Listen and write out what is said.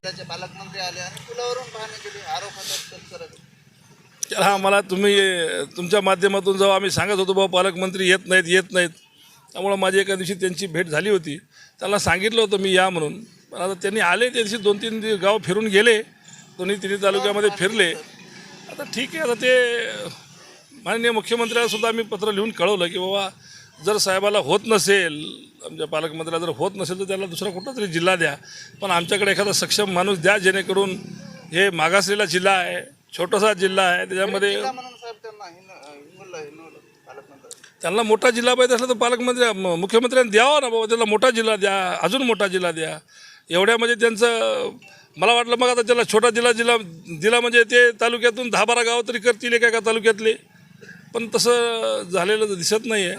त्याचे पालकमंत्री आले आणि पुलावरून पाहणी केली, आरोप होतात करत. त्याला आम्हाला तुम्ही तुमच्या माध्यमातून जेव्हा आम्ही सांगत होतो बाबा पालकमंत्री येत नाहीत, त्यामुळं माझी एका दिवशी त्यांची भेट झाली होती. त्यांना सांगितलं होतं मी या म्हणून, पण आता त्यांनी आले त्या दिवशी 2-3 गाव फिरून गेले, तिन्ही तालुक्यामध्ये फिरले. आता ठीक आहे, आता ते माननीय मुख्यमंत्र्याला सुद्धा आम्ही पत्र लिहून कळवलं की बाबा जर साहेबाला होत नसेल, आमच्या पालकमंत्र्याला जर होत नसेल तर त्याला दुसरा कुठला तरी जिल्हा द्या, पण आमच्याकडे एखादा सक्षम माणूस द्या जेणेकरून हे मागासलेला जिल्हा आहे, छोटासा जिल्हा आहे, त्याच्यामध्ये म्हणून साहेब त्यांना हिनवलं पालकमंत्री. त्यांना मोठा जिल्हा पाहिजे असला तर मुख्यमंत्र्यांनी द्यावा ना बाबा, त्याला मोठा जिल्हा द्या, अजून मोठा जिल्हा द्या. एवढ्या म्हणजे त्यांचं मला वाटलं मग आता त्याला छोटा जिल्हा दिला म्हणजे ते तालुक्यातून 10-12 गाव तरी करतील एका तालुक्यातले, पण तसं झालेलं दिसत नाही आहे.